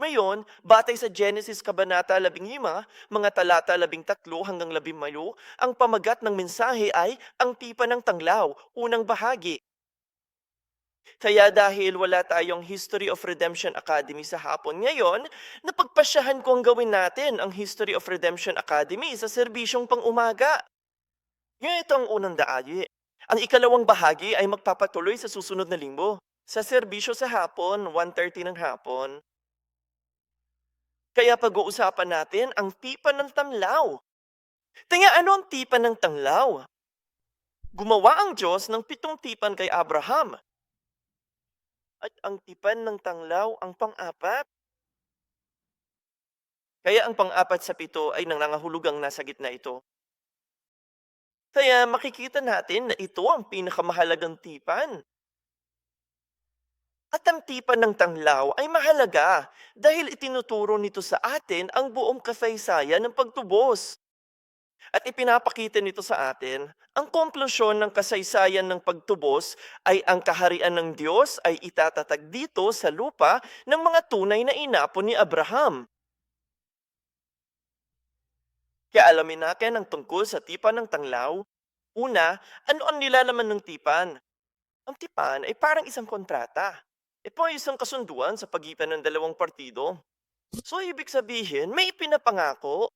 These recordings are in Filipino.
Ngayon, batay sa Genesis Kabanata 15, mga talata 13 hanggang 18, ang pamagat ng mensahe ay ang tipan ng tanglaw, unang bahagi. Kaya dahil wala tayong History of Redemption Academy sa hapon ngayon, napagpasyahan ko ang gawin natin ang History of Redemption Academy sa serbisyong pang-umaga. Ngayon ito ang unang daayi. Ang ikalawang bahagi ay magpapatuloy sa susunod na linggo. Sa serbisyo sa hapon, 1:30 ng hapon. Kaya pag-uusapan natin ang tipan ng tanglaw. Kaya ano ang tipan ng tanglaw? Gumawa ang Diyos ng 7 tipan kay Abraham. At ang tipan ng tanglaw ang pang-apat. Kaya ang pang-apat sa 7 ay nangangahulugang nasa gitna ito. Kaya makikita natin na ito ang pinakamahalagang tipan. At ang tipan ng tanglaw ay mahalaga dahil itinuturo nito sa atin ang buong kasaysayan ng pagtubos. At ipinapakita nito sa atin, ang konklusyon ng kasaysayan ng pagtubos ay ang kaharian ng Diyos ay itatatag dito sa lupa ng mga tunay na inapo ni Abraham. Kaya alamin natin ang tungkol sa tipan ng tanglaw. Una, ano ang nilalaman ng tipan? Ang tipan ay parang isang kontrata. Ito ay isang kasunduan sa pagitan ng dalawang partido. So ibig sabihin, may ipinapangako.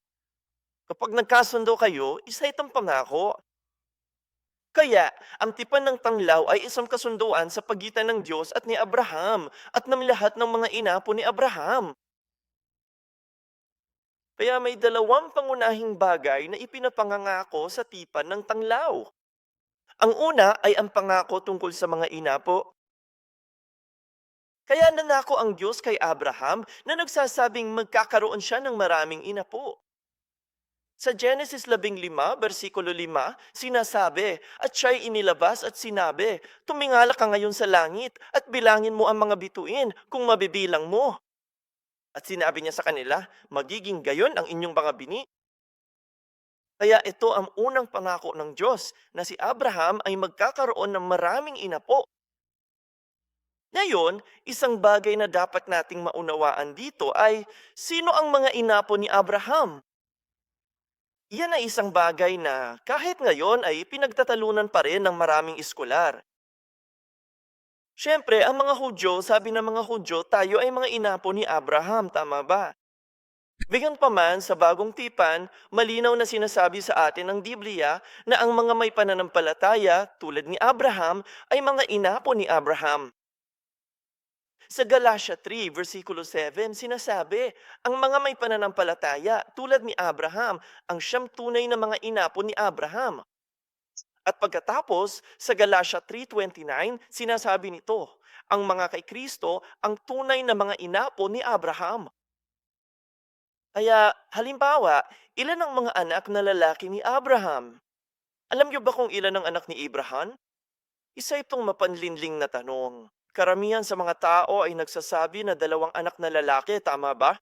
Kapag nagkasundo kayo, isa itong pangako. Kaya, ang tipan ng tanglaw ay isang kasunduan sa pagitan ng Diyos at ni Abraham at ng lahat ng mga inapo ni Abraham. Kaya may dalawang pangunahing bagay na ipinapangangako sa tipan ng tanglaw. Ang una ay ang pangako tungkol sa mga inapo. Kaya nangako ang Diyos kay Abraham na nagsasabing magkakaroon siya ng maraming inapo. Sa Genesis 15, versikulo 5, sinasabi, at siya'y inilabas at sinabi, tumingala ka ngayon sa langit at bilangin mo ang mga bituin kung mabibilang mo. At sinabi niya sa kanila, magiging gayon ang inyong mga bini. Kaya ito ang unang pangako ng Diyos na si Abraham ay magkakaroon ng maraming inapo. Ngayon, isang bagay na dapat nating maunawaan dito ay sino ang mga inapo ni Abraham? Iyan ay isang bagay na kahit ngayon ay pinagtatalunan pa rin ng maraming iskolar. Siyempre, ang mga Hudyo, sabi ng mga Hudyo, tayo ay mga inapo ni Abraham, tama ba? Bigyan pa man sa bagong tipan, malinaw na sinasabi sa atin ng Biblia na ang mga may pananampalataya tulad ni Abraham ay mga inapo ni Abraham. Sa Galatia 3, versikulo 7, sinasabi, ang mga may pananampalataya tulad ni Abraham, ang siyam tunay na mga inapo ni Abraham. At pagkatapos, sa Galatia 3:29, sinasabi nito, ang mga kay Kristo ang tunay na mga inapo ni Abraham. Kaya, halimbawa, ilan ang mga anak na lalaki ni Abraham? Alam niyo ba kung ilan ang anak ni Abraham? Isa itong mapanlinling na tanong. Karamihan sa mga tao ay nagsasabi na dalawang anak na lalaki, tama ba?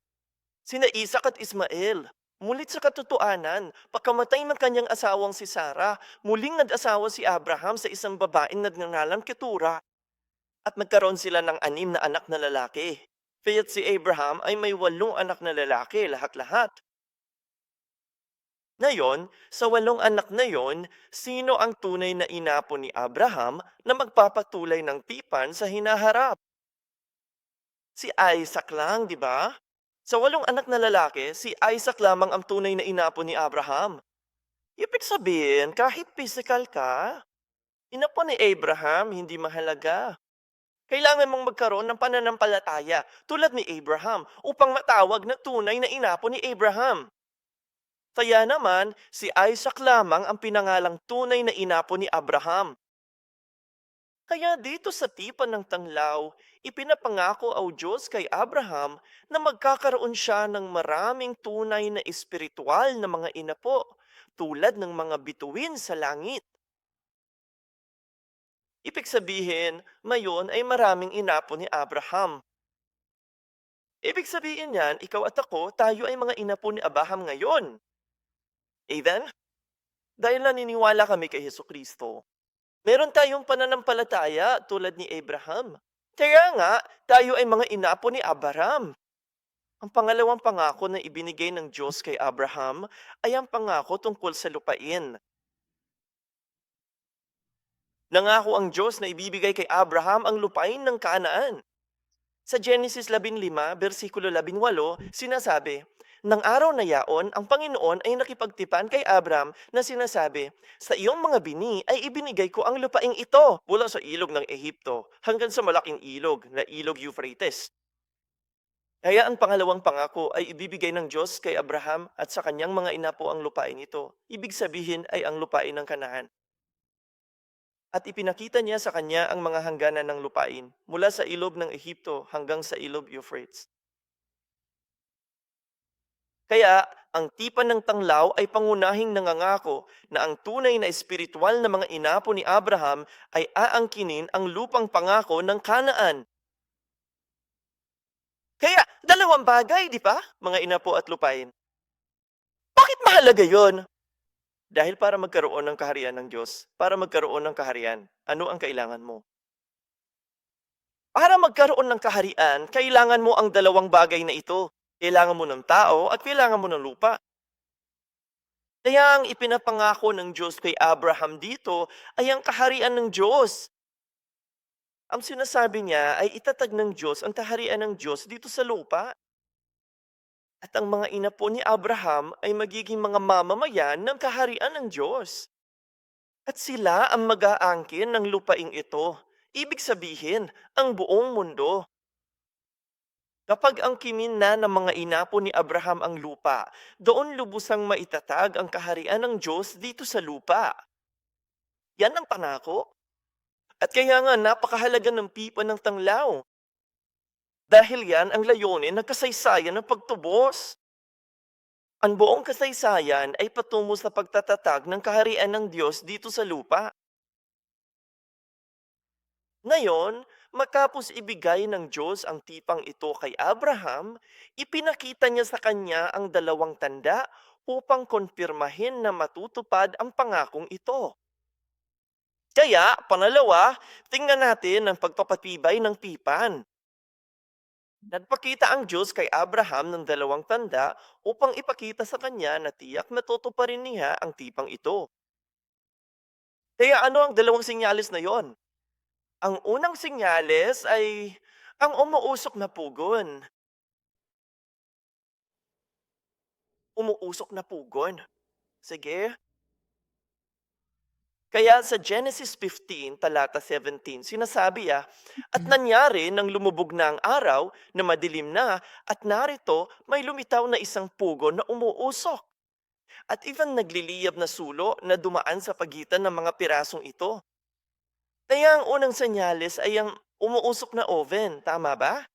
Sina Isaac at Ismael. Mulit sa katotohanan, pagkamatay ng kanyang asawang si Sarah, muling nag-asawa si Abraham sa isang babaeng nagngangalang Ketura at nagkaroon sila ng 6 na anak na lalaki. Kaya't si Abraham ay may 8 anak na lalaki, lahat-lahat. Ngayon, sa 8 anak na yon, sino ang tunay na inapo ni Abraham na magpapatulay ng tipan sa hinaharap? Si Isaac lang, di ba? Sa 8 anak na lalaki, si Isaac lamang ang tunay na inapo ni Abraham. Ibig sabihin, kahit physical ka, inapo ni Abraham, hindi mahalaga. Kailangan mong magkaroon ng pananampalataya tulad ni Abraham upang matawag na tunay na inapo ni Abraham. Kaya naman, si Isaac lamang ang pinangalang tunay na inapo ni Abraham. Kaya dito sa tipan ng tanglaw, ipinapangako ang Diyos kay Abraham na magkakaroon siya ng maraming tunay na espiritual na mga inapo, tulad ng mga bituin sa langit. Ibig sabihin, mayon ay maraming inapo ni Abraham. Ibig sabihin niyan, ikaw at ako, tayo ay mga inapo ni Abraham ngayon. Amen? Dahil naniniwala kami kay Kristo. Meron tayong pananampalataya tulad ni Abraham. Kaya nga, tayo ay mga inapo ni Abraham. Ang pangalawang pangako na ibinigay ng Diyos kay Abraham ay ang pangako tungkol sa lupain. Nangako ang Diyos na ibibigay kay Abraham ang lupain ng Kanaan. Sa Genesis 15, versikulo 18, sinasabi, "Nang araw na yaon, ang Panginoon ay nakipagtipan kay Abraham na sinasabi, sa iyong mga bini ay ibinigay ko ang lupaing ito mula sa ilog ng Ehipto hanggang sa malaking ilog na ilog Euphrates." Kaya ang pangalawang pangako ay ibibigay ng Diyos kay Abraham at sa kanyang mga inapo ang lupain ito. Ibig sabihin ay ang lupain ng Kanaan. At ipinakita niya sa kanya ang mga hangganan ng lupain, mula sa ilog ng Ehipto hanggang sa ilog Euphrates. Kaya, ang tipan ng tanglaw ay pangunahing nangangako na ang tunay na espiritual na mga inapo ni Abraham ay aangkinin ang lupang pangako ng Kanaan. Kaya, dalawang bagay, di ba? Mga inapo at lupain. Bakit mahalaga yon? Dahil para magkaroon ng kaharian ng Diyos, para magkaroon ng kaharian, ano ang kailangan mo? Para magkaroon ng kaharian, kailangan mo ang dalawang bagay na ito. Kailangan mo ng tao at kailangan mo ng lupa. Kaya ang ipinapangako ng Diyos kay Abraham dito ay ang kaharian ng Diyos. Ang sinasabi niya ay itatag ng Diyos ang kaharian ng Diyos dito sa lupa. At ang mga inapo ni Abraham ay magiging mga mamamayan ng kaharian ng Diyos. At sila ang mag-aangkin ng lupaing ito. Ibig sabihin, ang buong mundo. Kapag ang kimin na ng mga inapo ni Abraham ang lupa, doon lubusang maitatag ang kaharian ng Diyos dito sa lupa. Yan ang pangako. At kaya nga napakahalaga ng pipa ng tanglaw. Dahil yan ang layunin ng kasaysayan ng pagtubos. Ang buong kasaysayan ay patungo sa pagtatatag ng kaharian ng Diyos dito sa lupa. Ngayon, matapos ibigay ng Diyos ang tipang ito kay Abraham, ipinakita niya sa kanya ang dalawang tanda upang konfirmahin na matutupad ang pangakong ito. Kaya, panalawa, tingnan natin ang pagpapatibay ng tipan. Nagpakita ang Diyos kay Abraham ng dalawang tanda upang ipakita sa kanya na tiyak na tutuparin niya ang tipang ito. Kaya ano ang dalawang senyales na yon? Ang unang senyales ay ang umuusok na pugon. Umuusok na pugon. Sige. Kaya sa Genesis 15, talata 17, sinasabi "At nangyari nang lumubog na ang araw na madilim na, at narito may lumitaw na isang pugon na umuusok. At even nagliliyab na sulo na dumaan sa pagitan ng mga pirasong ito." Kaya ang unang senyales ay ang umuusok na oven, tama ba?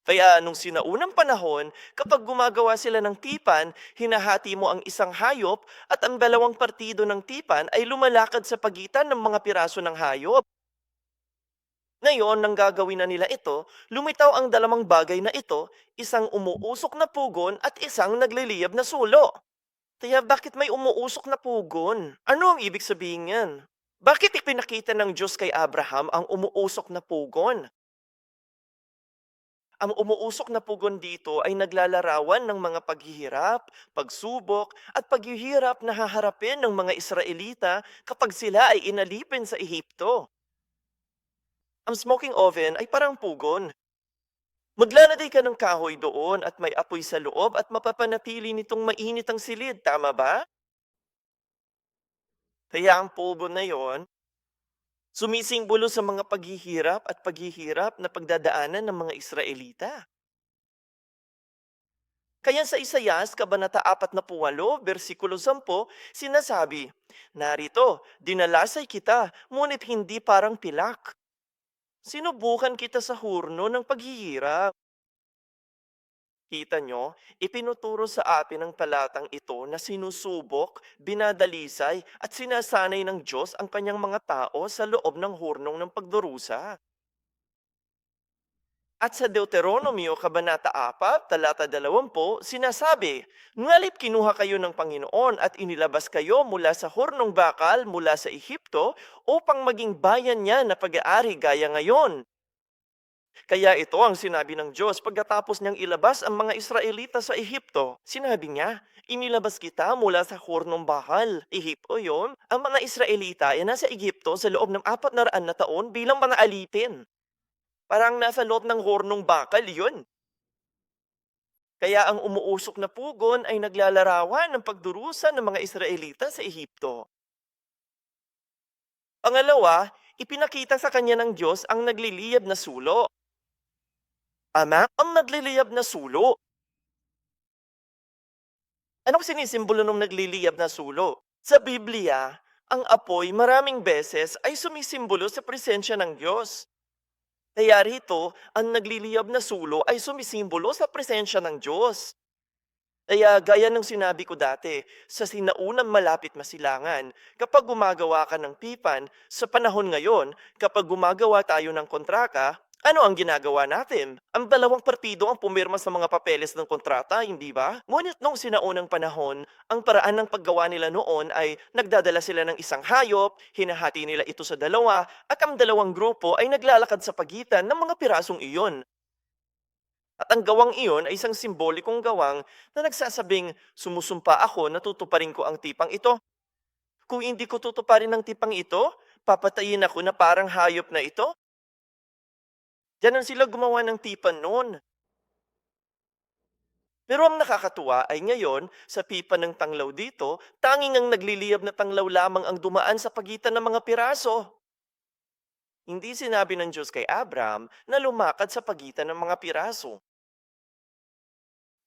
Kaya nung sinaunang panahon, kapag gumagawa sila ng tipan, hinahati mo ang isang hayop at ang dalawang partido ng tipan ay lumalakad sa pagitan ng mga piraso ng hayop. Ngayon, nang gagawin na nila ito, lumitaw ang dalawang bagay na ito, isang umuusok na pugon at isang nagliliyab na sulo. Kaya bakit may umuusok na pugon? Ano ang ibig sabihin yan? Bakit ipinakita ng Diyos kay Abraham ang umuusok na pugon? Ang umuusok na pugon dito ay naglalarawan ng mga paghihirap, pagsubok, at paghihirap na haharapin ng mga Israelita kapag sila ay inalipin sa Ehipto. Ang smoking oven ay parang pugon. Maglalagay ka ng kahoy doon at may apoy sa loob at mapapanatili nitong mainit ang silid, tama ba? Kaya ang pugon na yon, sumisimbolo sa mga paghihirap na pagdadaanan ng mga Israelita. Kaya sa Isayas, Kabanata 48, versikulo 10, sinasabi, "Narito, dinalasay kita, ngunit hindi parang pilak. Sinubukan kita sa hurno ng paghihirap." Kita nyo, ipinuturo sa atin ng talatang ito na sinusubok, binadalisay at sinasanay ng Diyos ang kanyang mga tao sa loob ng hurnong ng pagdurusa. At sa Deuteronomio Kabanata 4, talata 20, sinasabi, "Ngalip kinuha kayo ng Panginoon at inilabas kayo mula sa hurnong bakal mula sa Ehipto upang maging bayan niya na pag-aari gaya ngayon." Kaya ito ang sinabi ng Diyos pagkatapos niyang ilabas ang mga Israelita sa Ehipto. Sinabi niya, inilabas kita mula sa hurnong bakal. Ehipto yon. Ang mga Israelita ay nasa Ehipto sa loob ng 400 na taon bilang mga alipin. Parang nasa loob ng hurnong bakal yun. Kaya ang umuusok na pugon ay naglalarawan ng pagdurusa ng mga Israelita sa Ehipto. Pangalawa, ipinakita sa kanya ng Diyos ang nagliliyab na sulo. Ama, ang nagliliyab na sulo. Anong sinisimbolo ng nagliliyab na sulo? Sa Biblia, ang apoy maraming beses ay sumisimbolo sa presensya ng Diyos. Kaya rito, ang nagliliyab na sulo ay sumisimbolo sa presensya ng Diyos. Kaya gaya ng sinabi ko dati, sa sinaunang malapit masilangan, kapag gumagawa ka ng tipan, sa panahon ngayon, kapag gumagawa tayo ng kontrata, ano ang ginagawa natin? Ang dalawang partido ang pumirma sa mga papeles ng kontrata, hindi ba? Ngunit nung sinaunang panahon, ang paraan ng paggawa nila noon ay nagdadala sila ng isang hayop, hinahati nila ito sa dalawa, at ang dalawang grupo ay naglalakad sa pagitan ng mga pirasong iyon. At ang gawang iyon ay isang simbolikong gawang na nagsasabing, sumusumpa ako na tutuparin ko ang tipang ito. Kung hindi ko tutuparin ang tipang ito, papatayin ako na parang hayop na ito. Diyan sila gumawa ng tipan noon. Pero ang nakakatuwa ay ngayon, sa pipa ng tanglaw dito, tanging ang nagliliyab na tanglaw lamang ang dumaan sa pagitan ng mga piraso. Hindi sinabi ng Diyos kay Abraham na lumakad sa pagitan ng mga piraso.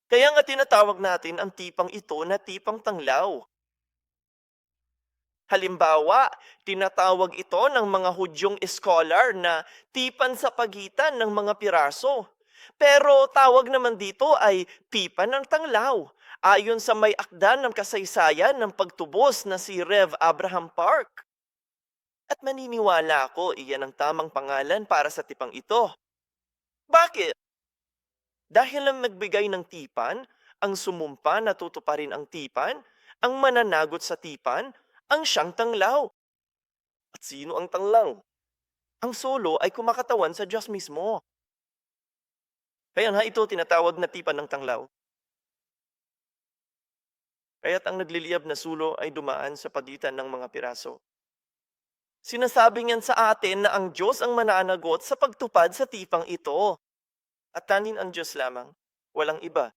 Kaya nga tinatawag natin ang tipang ito na tipang tanglaw. Halimbawa, tinatawag ito ng mga Hudyong scholar na tipan sa pagitan ng mga piraso. Pero tawag naman dito ay tipan ng tanglaw. Ayon sa may akda ng kasaysayan ng pagtubos na si Rev. Abraham Park. At maniniwala ako iyan ang tamang pangalan para sa tipang ito. Bakit? Dahil ang nagbigay ng tipan, ang sumumpa na tutuparin ang tipan, ang mananagot sa tipan, ang siyang tanglaw. At sino ang tanglaw? Ang solo ay kumakatawan sa Diyos mismo. Kaya nga ito tinatawag na tipan ng tanglaw. Kaya't ang nagliliyab na sulo ay dumaan sa pagitan ng mga piraso. Sinasabi niyan sa atin na ang Diyos ang mananagot sa pagtupad sa tipang ito. At tanin ang Diyos lamang, walang iba.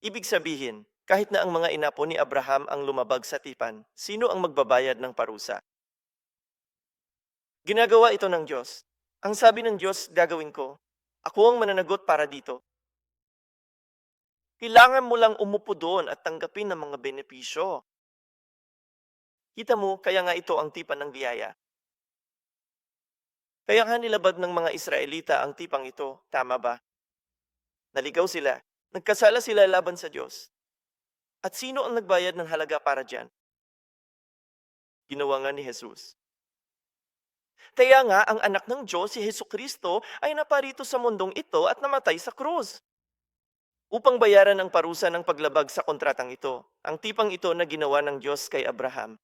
Ibig sabihin, kahit na ang mga inapo ni Abraham ang lumabag sa tipan, sino ang magbabayad ng parusa? Ginagawa ito ng Diyos. Ang sabi ng Diyos, gagawin ko. Ako ang mananagot para dito. Kailangan mo lang umupo doon at tanggapin ang mga benepisyo. Kita mo, kaya nga ito ang tipan ng biyaya. Kaya nga nilabad ng mga Israelita ang tipang ito, tama ba? Naligaw sila. Nagkasala sila laban sa Diyos. At sino ang nagbayad ng halaga para dyan? Ginawa nga ni Jesus. Kaya nga ang anak ng Diyos, si Jesucristo, ay naparito sa mundong ito at namatay sa krus. Upang bayaran ang parusa ng paglabag sa kontratang ito, ang tipang ito na ginawa ng Diyos kay Abraham.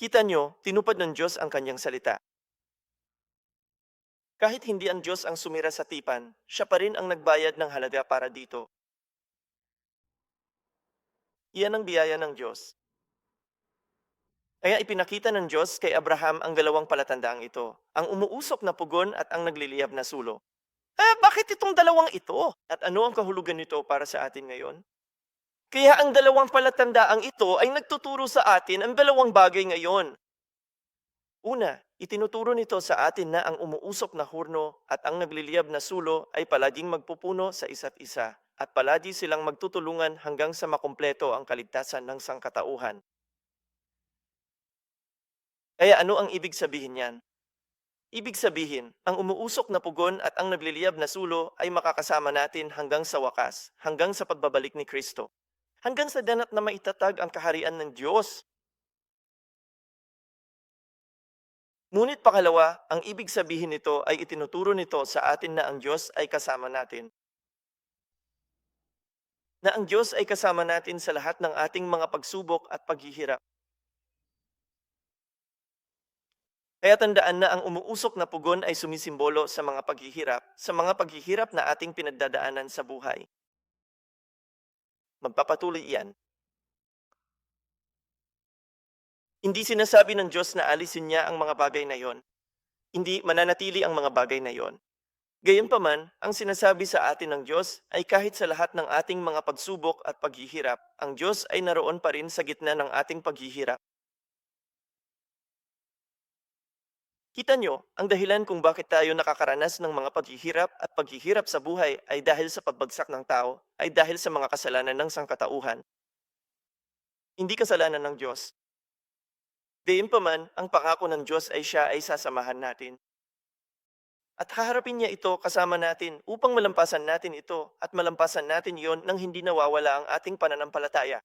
Kita nyo, tinupad ng Diyos ang kanyang salita. Kahit hindi ang Diyos ang sumira sa tipan, siya pa rin ang nagbayad ng halaga para dito. Iyan ang biyaya ng Diyos. Kaya ipinakita ng Diyos kay Abraham ang dalawang palatandaang ito, ang umuusok na pugon at ang nagliliyab na sulo. Bakit itong dalawang ito? At ano ang kahulugan nito para sa atin ngayon? Kaya ang dalawang palatandaang ito ay nagtuturo sa atin ang dalawang bagay ngayon. Una, itinuturo nito sa atin na ang umuusok na hurno at ang nagliliyab na sulo ay palaging magpupuno sa isa't isa at palagi silang magtutulungan hanggang sa makumpleto ang kaligtasan ng sangkatauhan. Kaya ano ang ibig sabihin niyan? Ibig sabihin, ang umuusok na pugon at ang nagliliyab na sulo ay makakasama natin hanggang sa wakas, hanggang sa pagbabalik ni Kristo. Hanggang sa ganap na maitatag ang kaharian ng Diyos. Ngunit pangalawa, ang ibig sabihin nito ay itinuturo nito sa atin na ang Diyos ay kasama natin. Na ang Diyos ay kasama natin sa lahat ng ating mga pagsubok at paghihirap. Kaya tandaan na ang umuusok na pugon ay sumisimbolo sa mga paghihirap na ating pinagdadaanan sa buhay. Magpapatuloy iyan. Hindi sinasabi ng Diyos na alisin niya ang mga bagay na yon. Hindi mananatili ang mga bagay na yon. Gayunpaman, ang sinasabi sa atin ng Diyos ay kahit sa lahat ng ating mga pagsubok at paghihirap, ang Diyos ay naroon pa rin sa gitna ng ating paghihirap. Kita nyo, ang dahilan kung bakit tayo nakakaranas ng mga paghihirap sa buhay ay dahil sa pagbagsak ng tao, ay dahil sa mga kasalanan ng sangkatauhan. Hindi kasalanan ng Diyos. Gayunpaman, ang pangako ng Diyos ay siya ay sasamahan natin. At haharapin niya ito kasama natin upang malampasan natin ito at malampasan natin yon nang hindi nawawala ang ating pananampalataya.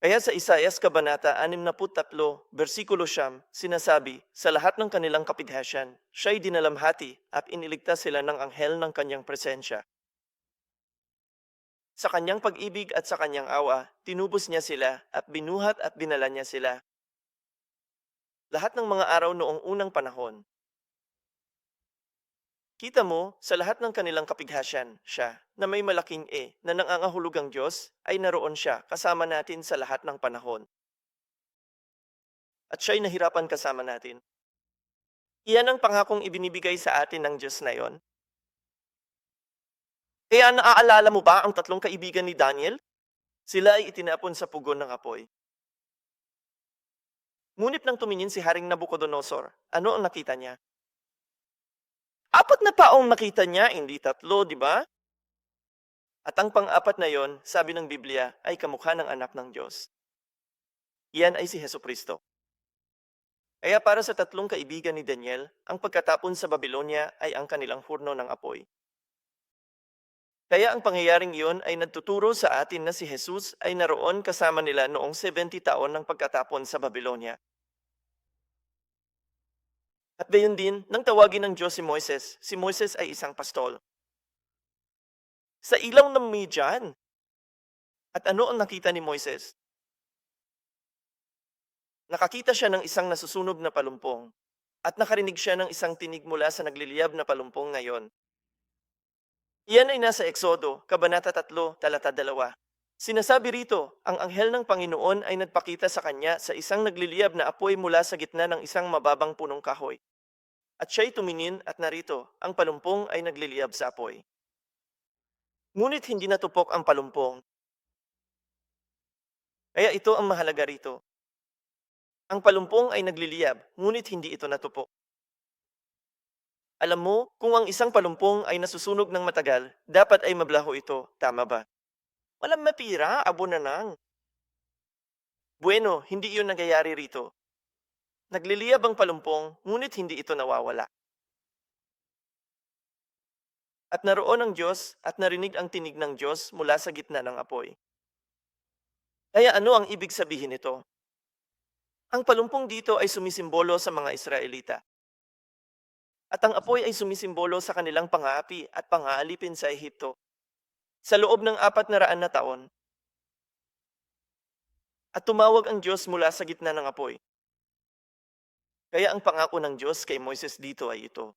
Kaya sa Isaias Kabanata 63, versikulo 9, sinasabi, sa lahat ng kanilang kapidhasyan, siya'y dinalamhati at iniligtas sila ng anghel ng kanyang presensya. Sa kanyang pag-ibig at sa kanyang awa, tinubos niya sila at binuhat at dinala niya sila. Lahat ng mga araw noong unang panahon. Kita mo, sa lahat ng kanilang kapighasyan, siya, na may malaking na nangangahulugang Diyos, ay naroon siya kasama natin sa lahat ng panahon. At siya'y nahirapan kasama natin. Iyan ang pangakong ibinibigay sa atin ng Diyos na yon. Kaya naaalala mo ba ang tatlong kaibigan ni Daniel? Sila ay itinapon sa pugon ng apoy. Ngunit nang tumingin si Haring Nabucodonosor, ano ang nakita niya? 4 na taong nakita niya, hindi 3, di ba? At ang pang-apat na yon, sabi ng Biblia, ay kamukha ng anak ng Diyos. Iyan ay si Hesukristo. Kaya para sa tatlong kaibigan ni Daniel, ang pagkatapon sa Babylonia ay ang kanilang hurno ng apoy. Kaya ang pangyayaring iyon ay nagtuturo sa atin na si Jesus ay naroon kasama nila noong 70 taon ng pagkatapon sa Babylonia. At gayon din, nang tawagin ng Diyos si Moises ay isang pastol. Sa ilaw ng Midian. At ano ang nakita ni Moises? Nakakita siya ng isang nasusunog na palumpong. At nakarinig siya ng isang tinig mula sa nagliliyab na palumpong ngayon. Iyan ay nasa Eksodo, Kabanata 3, talata 2. Sinasabi rito, ang anghel ng Panginoon ay nagpakita sa kanya sa isang nagliliyab na apoy mula sa gitna ng isang mababang punong kahoy. At siya'y tumingin at narito, ang palumpong ay nagliliyab sa apoy. Ngunit hindi natupok ang palumpong. Kaya ito ang mahalaga rito. Ang palumpong ay nagliliyab, ngunit hindi ito natupok. Alam mo, kung ang isang palumpong ay nasusunog ng matagal, dapat ay mablaho ito, tama ba? Walang mapira, abo na nang. Bueno, hindi iyon nangyayari rito. Nagliliyab ang palumpong, ngunit hindi ito nawawala. At naroon ang Diyos at narinig ang tinig ng Diyos mula sa gitna ng apoy. Kaya ano ang ibig sabihin nito? Ang palumpong dito ay sumisimbolo sa mga Israelita. At ang apoy ay sumisimbolo sa kanilang pang-aapi at pang-aalipin sa Ehipto. Sa loob ng 400 na taon. At tumawag ang Diyos mula sa gitna ng apoy. Kaya ang pangako ng Diyos kay Moises dito ay ito.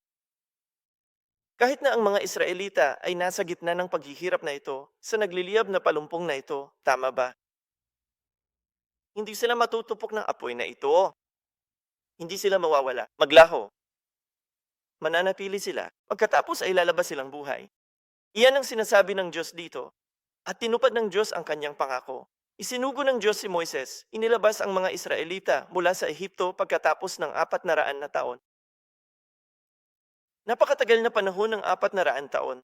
Kahit na ang mga Israelita ay nasa gitna ng paghihirap na ito, sa nagliliyab na palumpong na ito, tama ba? Hindi sila matutupok ng apoy na ito. Hindi sila mawawala, maglaho. Mananatili sila, pagkatapos ay lalabas silang buhay. Iyan ang sinasabi ng Diyos dito. At tinupad ng Diyos ang kanyang pangako. Isinugo ng Diyos si Moises, inilabas ang mga Israelita mula sa Ehipto pagkatapos ng 400 na taon. Napakatagal na panahon ng 400 taon.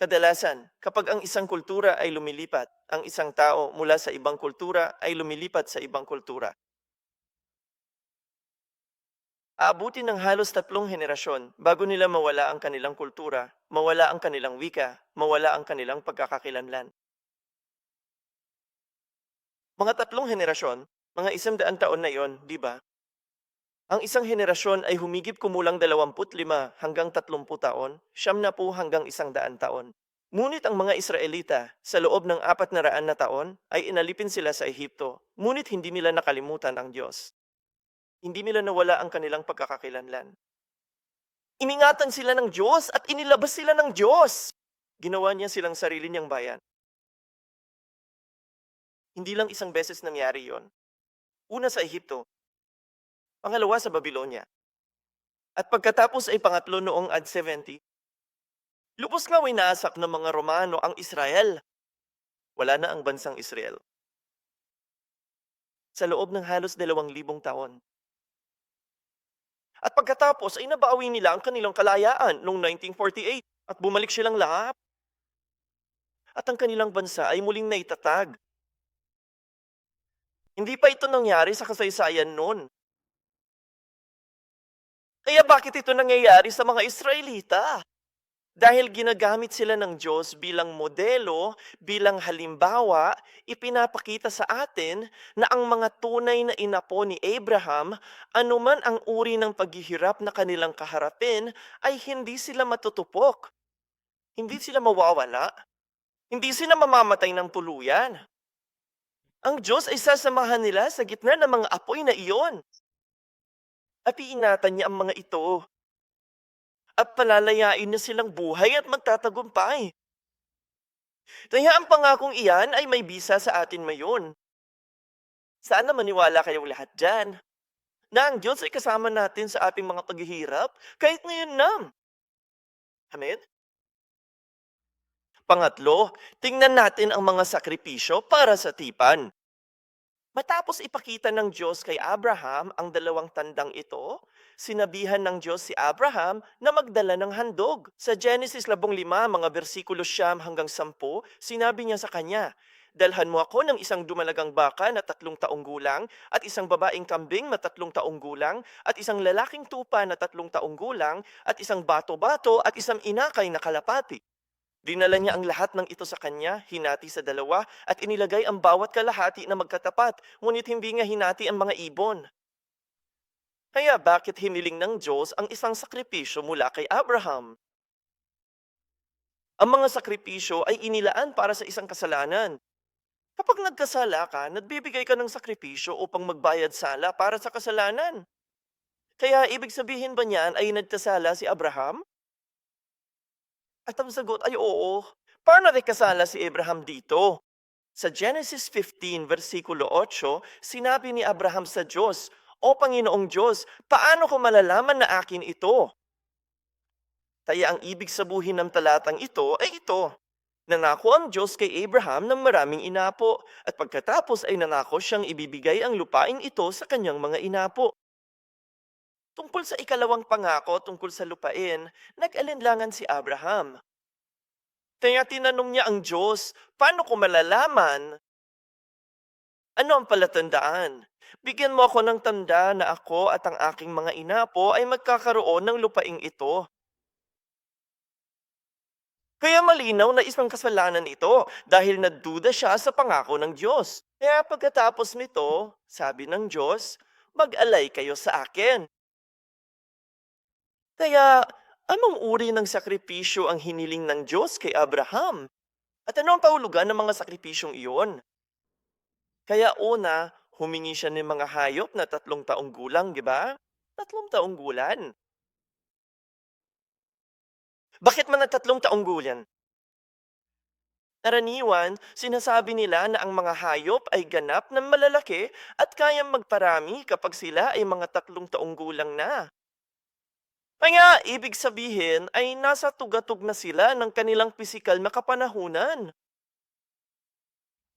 Kadalasan, kapag ang isang kultura ay lumilipat, ang isang tao mula sa ibang kultura ay lumilipat sa ibang kultura. Aabutin ng halos 3 henerasyon bago nila mawala ang kanilang kultura, mawala ang kanilang wika, mawala ang kanilang pagkakakilanlan. Mga 3 henerasyon, mga 100 taon na yon, di ba? Ang isang henerasyon ay humigit kumulang 25 hanggang 30 taon, 70 hanggang 100 taon. Ngunit ang mga Israelita, sa loob ng 400 na taon, ay inalipin sila sa Ehipto, Ngunit hindi nila nakalimutan ang Diyos. Hindi nila nawala ang kanilang pagkakakilanlan. Iningatan sila ng Diyos at inilabas sila ng Diyos. Ginawa niya silang sarili niyang bayan. Hindi lang isang beses nangyari yon. Una sa Ehipto, pangalawa sa Babylonia, at pagkatapos ay pangatlo noong AD 70. Lubos nga winasak ng mga Romano ang Israel. Wala na ang bansang Israel. Sa loob ng halos 2,000 taon. At pagkatapos ay nabawi nila ang kanilang kalayaan noong 1948 at bumalik silang lahat. At ang kanilang bansa ay muling naitatag. Hindi pa ito nangyari sa kasaysayan noon. Kaya bakit ito nangyayari sa mga Israelita? Dahil ginagamit sila ng Diyos bilang modelo, bilang halimbawa, ipinapakita sa atin na ang mga tunay na inapo ni Abraham, anuman ang uri ng paghihirap na kanilang kaharapin, ay hindi sila matutupok. Hindi sila mawawala. Hindi sila mamamatay ng tuluyan. Ang Diyos ay sasamahan nila sa gitna ng mga apoy na iyon. At iingatan niya ang mga ito. At palalayain niya silang buhay at magtatagumpay. Kaya ang pangakong iyan ay may bisa sa atin ngayon. Sana maniwala kayong lahat dyan na ang Diyos ay kasama natin sa ating mga paghihirap kahit ngayon na. Amen? Pangatlo, tingnan natin ang mga sakripisyo para sa tipan. Matapos ipakita ng Diyos kay Abraham ang dalawang tandang ito, sinabihan ng Diyos si Abraham na magdala ng handog. Sa Genesis 15, mga versikulo 9 hanggang 10, sinabi niya sa kanya, "Dalhan mo ako ng isang dumalagang baka na 3 taong gulang, at isang babaeng kambing na 3 taong gulang, at isang lalaking tupa na 3 taong gulang, at isang bato-bato at isang inakay na kalapati." Dinala niya ang lahat ng ito sa kanya, hinati sa dalawa, at inilagay ang bawat kalahati na magkatapat, ngunit hindi niya hinati ang mga ibon. Kaya bakit hiniling ng Diyos ang isang sakripisyo mula kay Abraham? Ang mga sakripisyo ay inilaan para sa isang kasalanan. Kapag nagkasala ka, nagbibigay ka ng sakripisyo upang magbayad sala para sa kasalanan. Kaya ibig sabihin ba niyan ay nagkasala si Abraham? At ang sagot ay oo. Paano nagkasala si Abraham dito? Sa Genesis 15, versikulo 8, sinabi ni Abraham sa Diyos, "O Panginoong Diyos, paano ko malalaman na akin ito?" Kaya ang ibig sabihin ng talatang ito ay ito. Nangako ang Diyos kay Abraham ng maraming inapo, at pagkatapos ay nangako siyang ibibigay ang lupaing ito sa kanyang mga inapo. Tungkol sa ikalawang pangako tungkol sa lupain, nag-alinlangan si Abraham. Kaya tinanong niya ang Diyos, "Paano ko malalaman? Ano ang palatandaan? Bigyan mo ako ng tanda na ako at ang aking mga inapo ay magkakaroon ng lupaing ito." Kaya malinaw na isang kasalanan ito dahil nagduda siya sa pangako ng Diyos. Kaya pagkatapos nito, sabi ng Diyos, "Mag-alay kayo sa akin." Kaya anong uri ng sakripisyo ang hiniling ng Diyos kay Abraham? At ano ang kahulugan ng mga sakripisyong iyon? Kaya una, humingi siya ng mga hayop na 3 taong gulang, di ba? 3 taong gulang. Bakit man na 3 taong gulang? Karaniwan, sinasabi nila na ang mga hayop ay ganap na malalaki at kayang magparami kapag sila ay mga 3 taong gulang na. Kaya ibig sabihin ay nasa tugatog na sila ng kanilang pisikal na kapanahunan.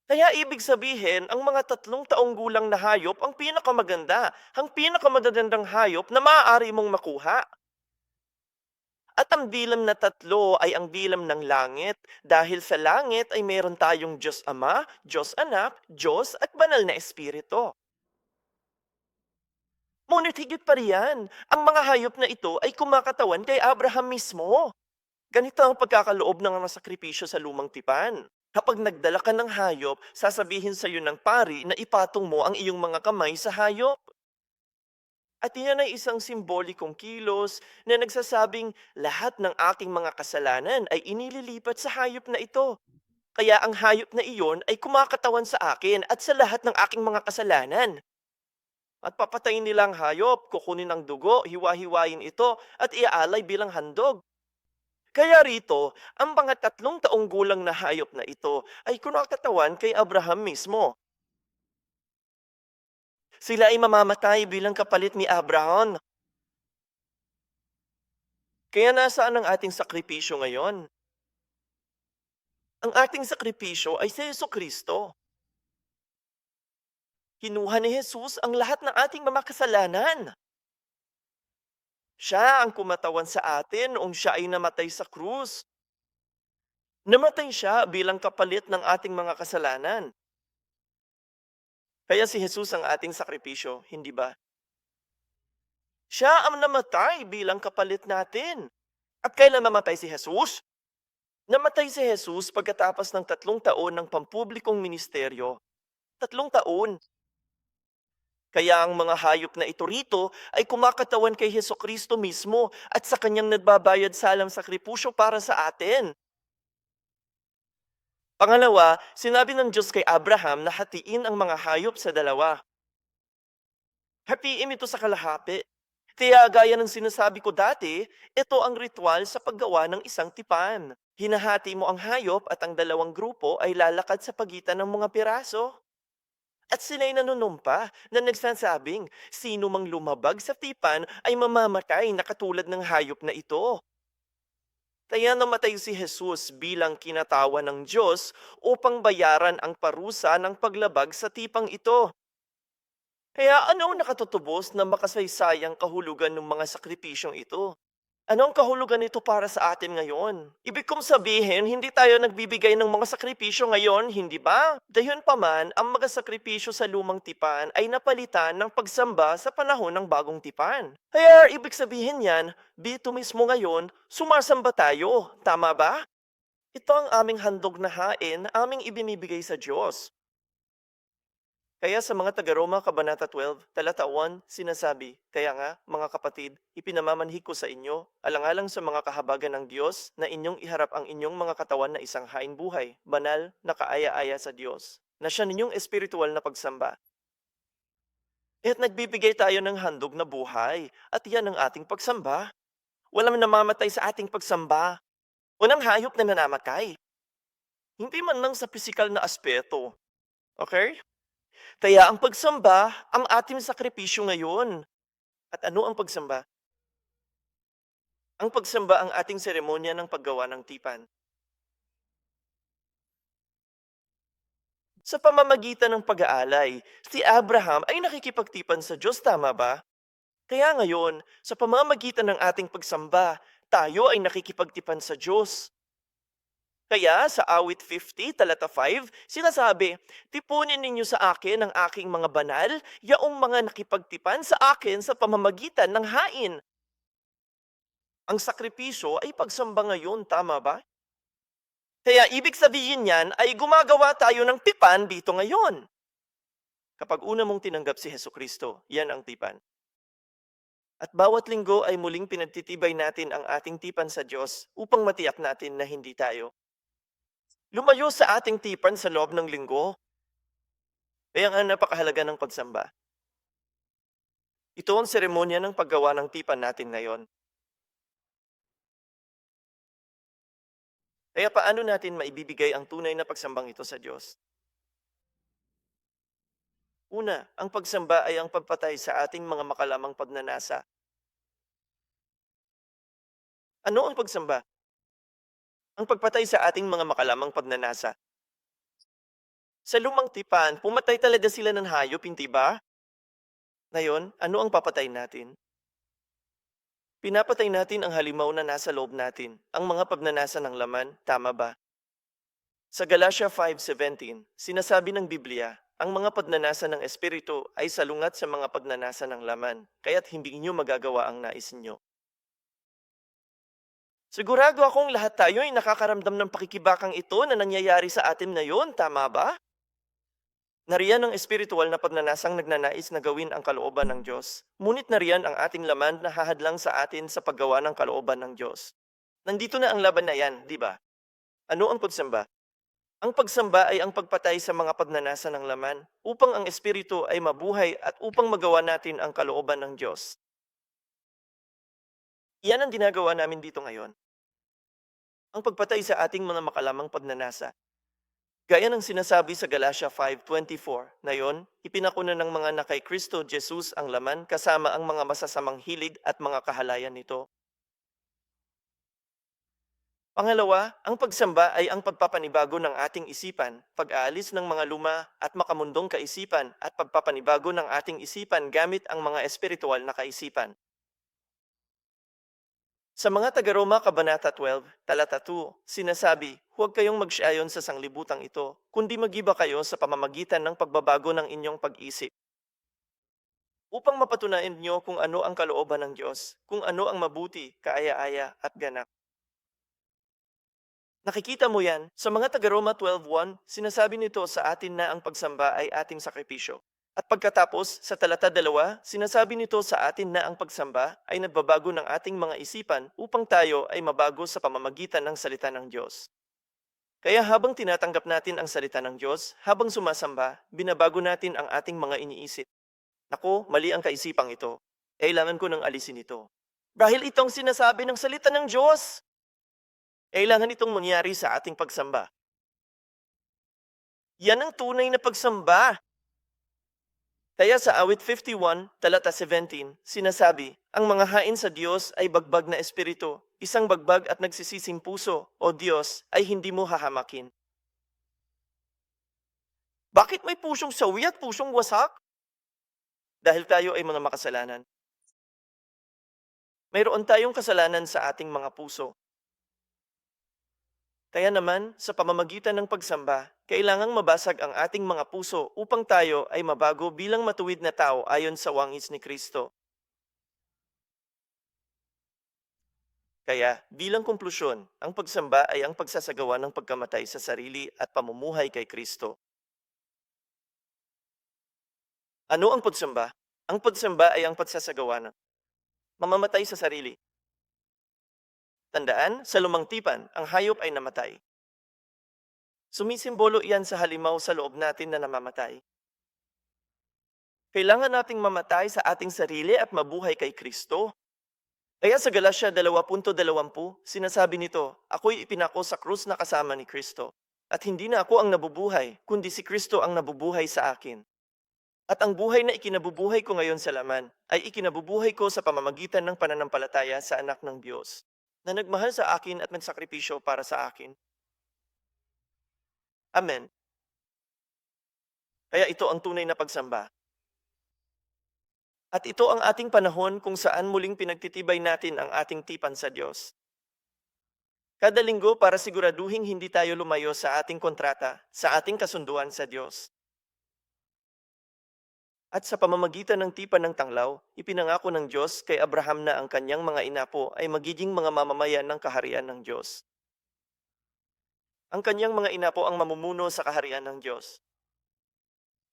Kaya ibig sabihin, ang mga 3 taong gulang na hayop ang pinakamaganda, ang pinakamadadandang hayop na maaari mong makuha. At ang bilang na 3 ay ang bilang ng langit, dahil sa langit ay meron tayong Diyos Ama, Diyos Anak, Diyos at Banal na Espiritu. Ngunit higit pa riyan, ang mga hayop na ito ay kumakatawan kay Abraham mismo. Ganito ang pagkakaloob ng mga sakripisyo sa lumang tipan. Kapag nagdala ka ng hayop, sasabihin sa iyo ng pari na ipatong mo ang iyong mga kamay sa hayop. At iyan ay isang simbolikong kilos na nagsasabing lahat ng aking mga kasalanan ay inililipat sa hayop na ito. Kaya ang hayop na iyon ay kumakatawan sa akin at sa lahat ng aking mga kasalanan. At papatayin nilang hayop, kukunin ang dugo, hiwa-hiwain ito at iaalay bilang handog. Kaya rito, ang mga 3 taong gulang na hayop na ito ay kumakatawan kay Abraham mismo. Sila ay mamamatay bilang kapalit ni Abraham. Kaya nasaan ang ating sakripisyo ngayon? Ang ating sakripisyo ay si Jesucristo. Kinuha ni Jesus ang lahat ng ating mga kasalanan. Siya ang kumatawan sa atin noong siya ay namatay sa krus. Namatay siya bilang kapalit ng ating mga kasalanan. Kaya si Jesus ang ating sakripisyo, hindi ba? Siya ang namatay bilang kapalit natin. At kailan namatay si Jesus? Namatay si Jesus pagkatapos ng 3 taon ng pampublikong ministeryo. 3 taon. Kaya ang mga hayop na ito rito ay kumakatawan kay Hesukristo mismo at sa kanyang nagbabayad salang sakripusyo para sa atin. Pangalawa, sinabi ng Diyos kay Abraham na hatiin ang mga hayop sa dalawa. Hatiin ito sa kalahati. Kaya gaya ng sinasabi ko dati, ito ang ritual sa paggawa ng isang tipan. Hinahati mo ang hayop at ang dalawang grupo ay lalakad sa pagitan ng mga piraso. At sila'y nanunumpa na nagsasabing, sino mang lumabag sa tipan ay mamamatay na katulad ng hayop na ito. Kaya namatay si Jesus bilang kinatawa ng Diyos upang bayaran ang parusa ng paglabag sa tipang ito. Kaya ano ang nakatutubos na makasaysayang kahulugan ng mga sakripisyong ito? Ano ang kahulugan nito para sa atin ngayon? Ibig kong sabihin, hindi tayo nagbibigay ng mga sakripisyo ngayon, hindi ba? Gayunpaman, ang mga sakripisyo sa lumang tipan ay napalitan ng pagsamba sa panahon ng bagong tipan. Kaya ibig sabihin yan, dito mismo ngayon, sumasamba tayo, tama ba? Ito ang aming handog na hain, aming ibinibigay sa Diyos. Kaya sa mga taga-Roma, Kabanata 12, talata 1, sinasabi, kaya nga, mga kapatid, ipinamamanhik ko sa inyo, alang-alang sa mga kahabagan ng Diyos, na inyong iharap ang inyong mga katawan na isang hain buhay, banal, nakaaya-aya sa Diyos, na siya ninyong espiritual na pagsamba. At nagbibigay tayo ng handog na buhay, at yan ang ating pagsamba. Walang namamatay sa ating pagsamba. Walang hayop na nanamatay. Hindi man lang sa pisikal na aspeto. Okay? Kaya ang pagsamba, ang ating sakripisyo ngayon. At ano ang pagsamba? Ang pagsamba ang ating seremonya ng paggawa ng tipan. Sa pamamagitan ng pag-aalay, si Abraham ay nakikipagtipan sa Diyos, tama ba? Kaya ngayon, sa pamamagitan ng ating pagsamba, tayo ay nakikipagtipan sa Diyos. Kaya sa awit 50, talata 5, sinasabi, tipunin ninyo sa akin ang aking mga banal, yaong mga nakipagtipan sa akin sa pamamagitan ng hain. Ang sakripisyo ay pagsamba ngayon, tama ba? Kaya ibig sabihin niyan ay gumagawa tayo ng tipan dito ngayon. Kapag una mong tinanggap si Hesukristo, yan ang tipan. At bawat linggo ay muling pinagtitibay natin ang ating tipan sa Diyos upang matiyak natin na hindi tayo lumayo sa ating tipan sa loob ng linggo. Kaya nga napakahalaga ng pagsamba. Ito ang seremonya ng paggawa ng tipan natin ngayon. Kaya paano natin maibibigay ang tunay na pagsambang ito sa Diyos? Una, ang pagsamba ay ang pagpatay sa ating mga makalamang pagnanasa. Ano ang pagsamba? Ang pagpatay sa ating mga makalamang pagnanasa. Sa lumang tipan, pumatay talaga sila ng hayop, hindi ba? Ngayon, ano ang papatay natin? Pinapatay natin ang halimaw na nasa loob natin, ang mga pagnanasa ng laman, tama ba? Sa Galatia 5:17, sinasabi ng Biblia, ang mga pagnanasa ng Espiritu ay salungat sa mga pagnanasa ng laman, kaya't hindi inyo magagawa ang nais ninyo. Sigurado akong lahat tayo ay nakakaramdam ng pakikibakang ito na nangyayari sa atin ngayon, tama ba? Nariyan ang espiritual na pagnanasang nagnanais na gawin ang kalooban ng Diyos. Ngunit nariyan ang ating laman na hahadlang sa atin sa paggawa ng kalooban ng Diyos. Nandito na ang laban na yan, di ba? Ano ang pagsamba? Ang pagsamba ay ang pagpatay sa mga pagnanasa ng laman upang ang espiritu ay mabuhay at upang magawa natin ang kalooban ng Diyos. Iyan ang ginagawa namin dito ngayon. Ang pagpatay sa ating mga makalamang pagnanasa. Gaya ng sinasabi sa Galatia 5:24, na yon, ipinakuna ng mga na kay Kristo Jesus ang laman kasama ang mga masasamang hilig at mga kahalayan nito. Pangalawa, ang pagsamba ay ang pagpapanibago ng ating isipan, pag-aalis ng mga luma at makamundong kaisipan at pagpapanibago ng ating isipan gamit ang mga espiritual na kaisipan. Sa mga taga-Roma Kabanata 12, talata 2, sinasabi, huwag kayong magsyayon sa sanglibutang ito, kundi magiba kayo sa pamamagitan ng pagbabago ng inyong pag-isip, upang mapatunayan niyo kung ano ang kalooban ng Diyos, kung ano ang mabuti, kaaya-aya at ganap. Nakikita mo yan, sa mga taga-Roma 12:1, sinasabi nito sa atin na ang pagsamba ay ating sakripisyo. At pagkatapos, sa talata 2, sinasabi nito sa atin na ang pagsamba ay nagbabago ng ating mga isipan upang tayo ay mabago sa pamamagitan ng salita ng Diyos. Kaya habang tinatanggap natin ang salita ng Diyos, habang sumasamba, binabago natin ang ating mga iniisip. Naku, mali ang kaisipang ito. Kailangan ko nang alisin ito. Dahil itong sinasabi ng salita ng Diyos, kailangan itong mangyari sa ating pagsamba. Yan ang tunay na pagsamba. Kaya sa awit 51, talata 17, sinasabi, ang mga hain sa Diyos ay bagbag na espiritu, isang bagbag at nagsisising puso, o Diyos, ay hindi mo hahamakin. Bakit may pusong sawi at pusong wasak? Dahil tayo ay mga makasalanan. Mayroon tayong kasalanan sa ating mga puso. Kaya naman, sa pamamagitan ng pagsamba, kailangang mabasag ang ating mga puso upang tayo ay mabago bilang matuwid na tao ayon sa wangis ni Kristo. Kaya, bilang konklusyon, ang pagsamba ay ang pagsasagawa ng pagkamatay sa sarili at pamumuhay kay Kristo. Ano ang pagsamba? Ang pagsamba ay ang pagsasagawa ng mamamatay sa sarili. Tandaan, sa lumang tipan, ang hayop ay namatay. Sumisimbolo iyan sa halimaw sa loob natin na namamatay. Kailangan nating mamatay sa ating sarili at mabuhay kay Kristo. Kaya sa Galatia 2:20, sinasabi nito, ako'y ipinako sa krus na kasama ni Kristo. At hindi na ako ang nabubuhay, kundi si Kristo ang nabubuhay sa akin. At ang buhay na ikinabubuhay ko ngayon sa laman, ay ikinabubuhay ko sa pamamagitan ng pananampalataya sa anak ng Diyos, na nagmahal sa akin at nagsakripisyo para sa akin. Amen. Kaya ito ang tunay na pagsamba. At ito ang ating panahon kung saan muling pinagtitibay natin ang ating tipan sa Diyos. Kada linggo para siguraduhing hindi tayo lumayo sa ating kontrata, sa ating kasunduan sa Diyos. At sa pamamagitan ng tipan ng tanglaw, ipinangako ng Diyos kay Abraham na ang kanyang mga inapo ay magiging mga mamamayan ng kaharian ng Diyos. Ang kanyang mga inapo ang mamumuno sa kaharian ng Diyos.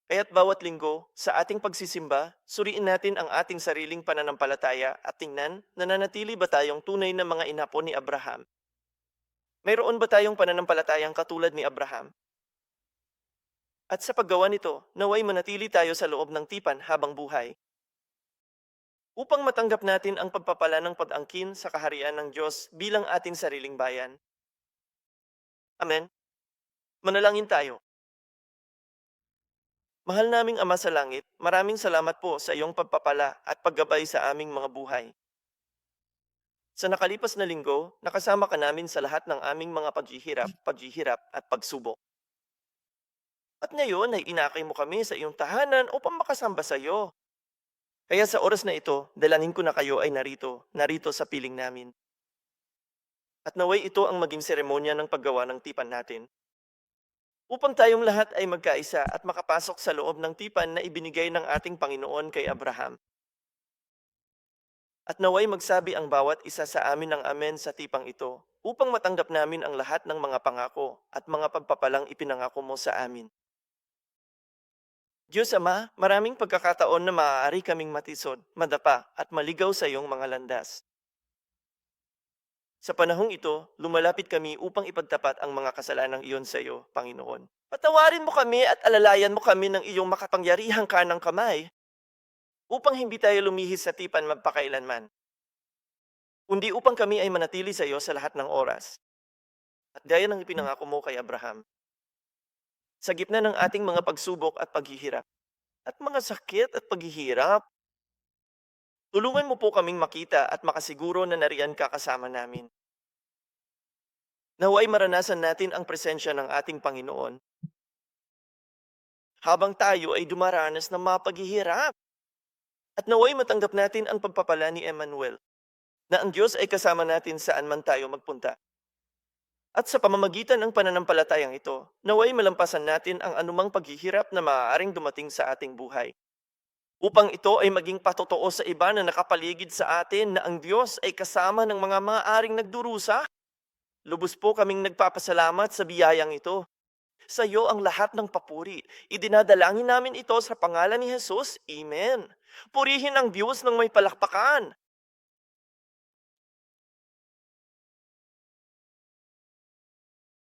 Kaya't bawat linggo, sa ating pagsisimba, suriin natin ang ating sariling pananampalataya at tingnan, nananatili ba tayong tunay na mga inapo ni Abraham? Mayroon ba tayong pananampalatayang katulad ni Abraham? At sa paggawa nito, naway manatili tayo sa loob ng tipan habang buhay. Upang matanggap natin ang pagpapala ng pag-angkin sa kaharian ng Diyos bilang ating sariling bayan. Amen. Manalangin tayo. Mahal naming Ama sa Langit, maraming salamat po sa iyong pagpapala at paggabay sa aming mga buhay. Sa nakalipas na linggo, nakasama ka namin sa lahat ng aming mga paghihirap at pagsubok. At ngayon ay inakay mo kami sa iyong tahanan upang makasamba sa iyo. Kaya sa oras na ito, dalangin ko na kayo ay narito sa piling namin. At naway ito ang maging seremonya ng paggawa ng tipan natin. Upang tayong lahat ay magkaisa at makapasok sa loob ng tipan na ibinigay ng ating Panginoon kay Abraham. At naway magsabi ang bawat isa sa amin ng amen sa tipang ito, upang matanggap namin ang lahat ng mga pangako at mga pagpapalang ipinangako mo sa amin. Diyos Ama, maraming pagkakataon na maaari kaming matisod, madapa at maligaw sa iyong mga landas. Sa panahong ito, lumalapit kami upang ipagtapat ang mga kasalanang iyon sa iyo, Panginoon. Patawarin mo kami at alalayan mo kami ng iyong makapangyarihang kanang kamay upang hindi tayo lumihis sa tipan magpakailanman, kundi upang kami ay manatili sa iyo sa lahat ng oras. At gaya ng ipinangako mo kay Abraham, sa gitna ng ating mga pagsubok at paghihirap, at mga sakit at paghihirap, tulungan mo po kaming makita at makasiguro na nariyan ka kasama namin. Naway maranasan natin ang presensya ng ating Panginoon habang tayo ay dumaranas ng mga paghihirap. At naway matanggap natin ang pagpapala ni Emmanuel, na ang Diyos ay kasama natin saan man tayo magpunta. At sa pamamagitan ng pananampalatayang ito, naway malampasan natin ang anumang paghihirap na maaaring dumating sa ating buhay. Upang ito ay maging patotoo sa iba na nakapaligid sa atin na ang Diyos ay kasama ng mga maaaring nagdurusa. Lubos po kaming nagpapasalamat sa biyayang ito. Sa iyo ang lahat ng papuri. Idinadalangin namin ito sa pangalan ni Jesus. Amen. Purihin ang Diyos ng may palakpakan.